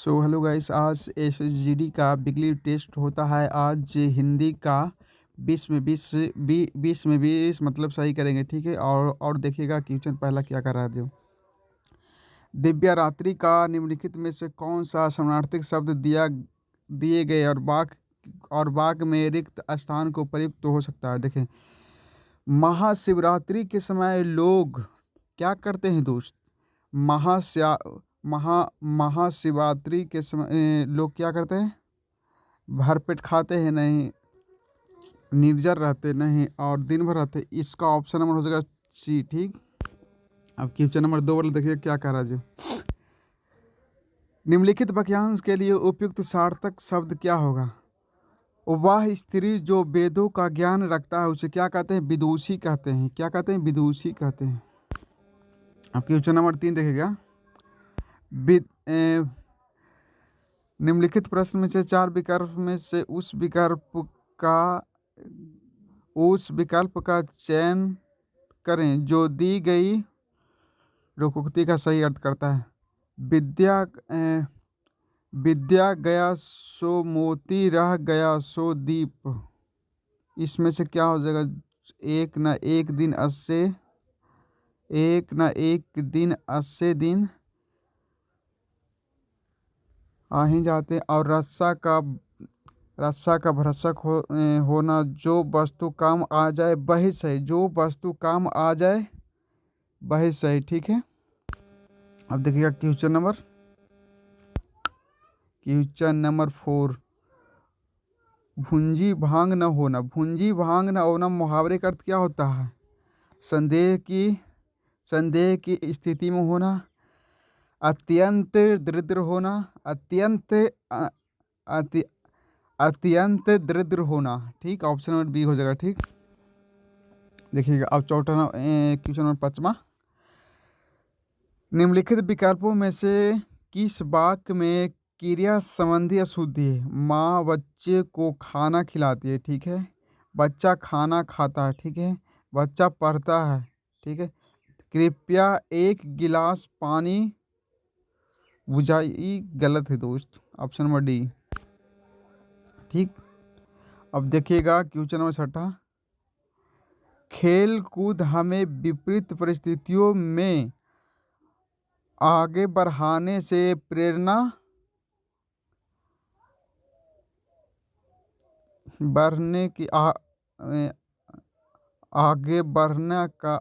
So hello guys, आज SSGD का weekly test होता है। आज हिंदी का 20 में 20 मतलब सही करेंगे, ठीक है। और देखिएगा क्वेश्चन पहला क्या कर रहा है जो दिव्या रात्रि का निम्नलिखित में से कौन सा समानार्थक शब्द दिए गए और वाक में रिक्त स्थान को प्रयुक्त हो सकता है। देखें, महाशिवरात्रि के समय लोग क्या करते हैं दोस्त। महाश्या महाशिवरात्रि के समय लोग क्या करते हैं, भरपेट खाते हैं नहीं, निर्जर रहते नहीं और दिन भर रहते। इसका ऑप्शन नंबर हो जाएगा सी, ठीक। अब क्वेश्चन नंबर 2 वाला देखिए क्या कह रहा है जी। निम्नलिखित वाक्यांश के लिए उपयुक्त सार्थक शब्द क्या होगा। वह स्त्री जो वेदों का ज्ञान रखता है उसे क्या कहते हैं, विदुषी कहते हैं। क्या कहते हैं, विदुषी कहते हैं। अब क्वेश्चन नंबर 3 देखिएगा। निम्नलिखित प्रश्न में से 4 विकल्प में से उस विकल्प का चयन करें जो दी गई लोकोक्ति का सही अर्थ करता है। विद्या गया सो मोती, रह गया सो दीप। इसमें से क्या हो जाएगा, एक न एक दिन अस्से दिन आ ही जाते। और रस्सा का भरसक होना, जो वस्तु काम आ जाए वही सही, जो वस्तु काम आ जाए वही सही, ठीक है। अब देखिएगा क्वेश्चन नंबर 4। भुंजी भांग न होना मुहावरे का अर्थ क्या होता है। संदेह की स्थिति में होना, अत्यंत दरिद्र होना, अत्यंत दरिद्र होना, ठीक। ऑप्शन नंबर बी हो जाएगा, ठीक। देखिएगा अब क्वेश्चन नंबर 5। निम्नलिखित विकल्पों में से किस वाक्य में क्रिया संबंधी अशुद्धि है। माँ बच्चे को खाना खिलाती है, ठीक है। बच्चा खाना खाता है, ठीक है। बच्चा पढ़ता है, ठीक है। कृपया एक गिलास पानी बुझाई, गलत है दोस्त, ऑप्शन नंबर डी, ठीक। अब देखिएगा क्वेश्चन नंबर 6। खेल कूद हमें विपरीत परिस्थितियों में आगे बढ़ाने से प्रेरणा बढ़ने की आगे बढ़ने का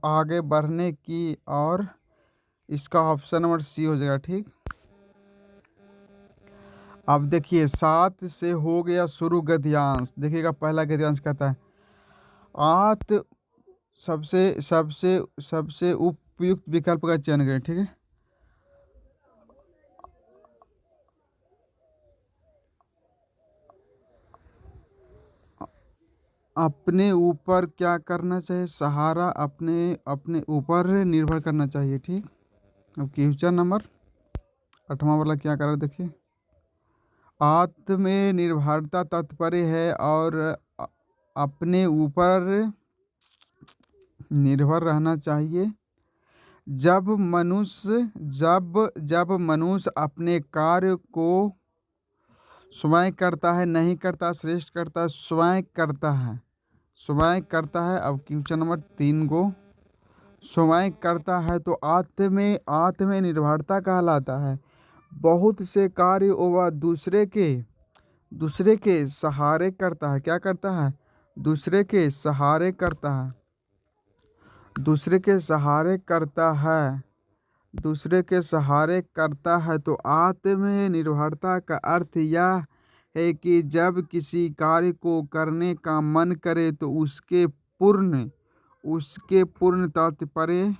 आगे बढ़ने की, और इसका ऑप्शन नंबर सी हो जाएगा, ठीक। अब देखिए 7 से हो गया शुरू गद्यांश। देखिएगा पहला गद्यांश कहता है आत सबसे उपयुक्त विकल्प का चयन करें, ठीक है। अपने ऊपर क्या करना चाहिए, सहारा अपने ऊपर निर्भर करना चाहिए, ठीक। अब क्वेश्चन नंबर 8वां वाला क्या कर रहा है, देखिए। आत्मनिर्भरता तात्पर्य है और अपने ऊपर निर्भर रहना चाहिए। जब मनुष्य अपने कार्य को स्वयं करता है, नहीं करता श्रेष्ठ करता है, स्वयं करता है। अब क्वेश्चन नंबर 3 को स्वयं करता है तो आत्मनिर्भरता कहलाता है। बहुत से कार्य वह दूसरे के सहारे करता है। क्या करता है, दूसरे के सहारे करता है। दूसरे के सहारे करता है तो आत्मनिर्भरता का अर्थ यह है कि जब किसी कार्य को करने का मन करे तो उसके पूर्ण तात्पर्य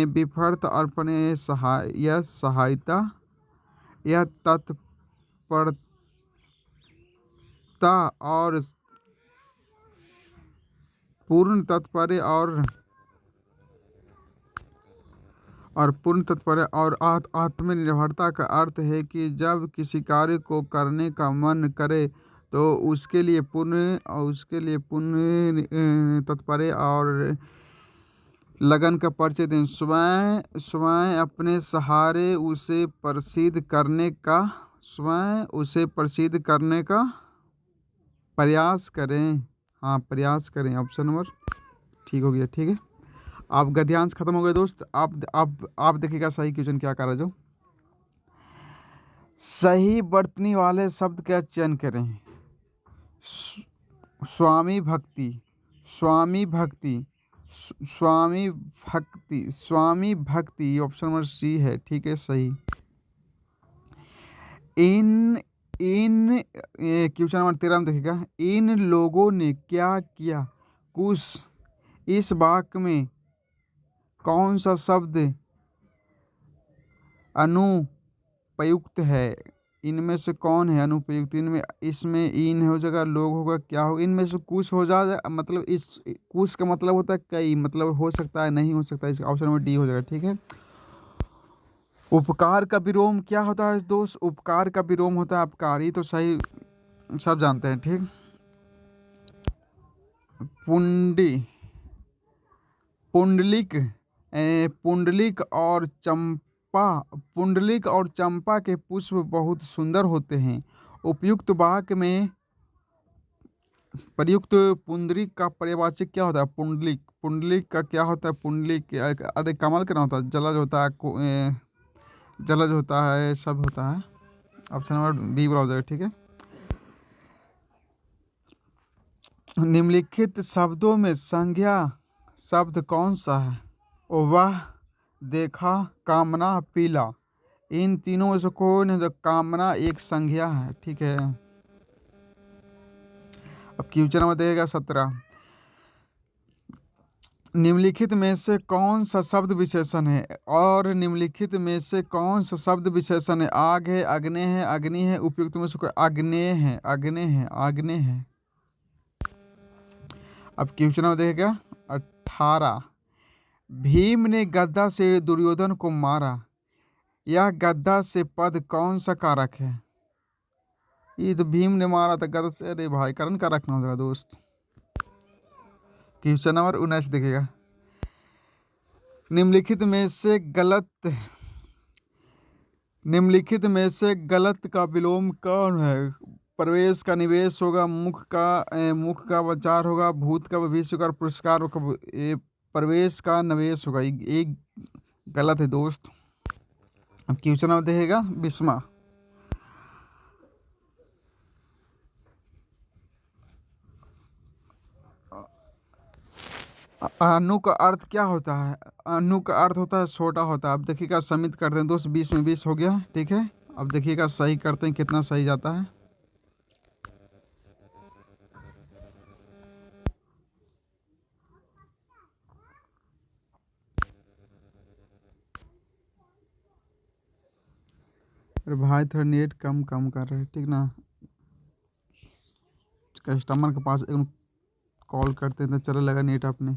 विफलता अर्पण सहायता यह तत्परता और पूर्ण तात्पर्य और आत्मनिर्भरता का अर्थ है कि जब किसी कार्य को करने का मन करे तो उसके लिए पूर्ण तात्पर्य और लगन का परिचय दें। स्वयं स्वयं अपने सहारे उसे प्रसिद्ध करने का स्वयं उसे प्रसिद्ध करने का प्रयास करें। हाँ, प्रयास करें, ऑप्शन नंबर ठीक हो गया। ठीक है, आप गद्यांश खत्म हो गए दोस्त। आप देखिएगा सही क्वेश्चन क्या कर रहा है। जो सही वर्तनी वाले शब्द का चयन करें। स्वामी भक्ति, स्वामी भक्ति, स्वामी भक्ति, स्वामी भक्ति, ऑप्शन नंबर सी है। ठीक है, सही। इन इन क्वेश्चन नंबर 13 में देखिएगा। इन लोगों ने क्या किया, कुछ इस वाक्य में कौन सा शब्द अनुपयुक्त है। इनमें से कौन है अनुपयुक्त। इनमें इसमें इन हो जाएगा, लोग होगा, क्या होगा, इनमें से कुछ हो जाए। मतलब इस कुछ का मतलब होता है कई, मतलब हो सकता है, नहीं हो सकता है। इसका ऑप्शन नंबर डी हो जाएगा। ठीक है। उपकार का विलोम क्या होता है दोस्त। उपकार का विलोम होता है अपकार। ये तो सही सब जानते हैं। ठीक। पुंडी पुंडलिक पुंडलिक और चंपा पुंडलिक और चंपा के पुष्प बहुत सुंदर होते हैं। उपयुक्त वाक्य में प्रयुक्त पुंडलिक का पर्यायवाची क्या होता है। पुंडलिक पुंडलिक का क्या होता है। पुंडलिक अरे कमल का ना होता है, जलज होता है, जलज होता है, सब होता है। ऑप्शन नंबर बी बराबर हो जाएगा। ठीक है। निम्नलिखित शब्दों में संज्ञा शब्द कौन सा है। वह, देखा, कामना, पीला। इन तीनों में से कौन है। जो कामना एक संज्ञा है। ठीक है। अब क्वेश्चन नंबर देगा 17। निम्नलिखित में से कौन सा शब्द विशेषण है। और निम्नलिखित में से कौन सा शब्द विशेषण है। आग है, अग्नि है, अग्नि है। उपयुक्त में से कोई अग्नेय है, अग्नेय है, अग्नेय है। अब क्वेश्चन नंबर देगा 18। भीम ने गदा से दुर्योधन को मारा। यह गदा से पद कौन सा कारक है। ये तो भीम ने मारा था गदा से। अरे भाई, करण कारक ना होगा दोस्त। क्वेश्चन नंबर 19 देखेगा। निम्नलिखित में से गलत का विलोम कौन है। प्रवेश का निवेश होगा, मुख का वचार होगा, भूत का भविष्य होगा, पुरस्कार होगा। प्रवेश का निवेश होगा। एक गलत है दोस्त। अब क्वेश्चन नंबर देखेगा 20। अनु का अर्थ क्या होता है। अनु का अर्थ होता है छोटा होता है। अब देखिएगा समित करते हैं दोस्त। 20 में 20 हो गया। ठीक है। अब देखिएगा सही करते हैं कितना सही जाता है। अरे भाई, थोड़ा नेट कम कम कर रहे हैं। ठीक ना। कस्टमर के पास एक कॉल करते हैं तो चले लगा नेट अपने।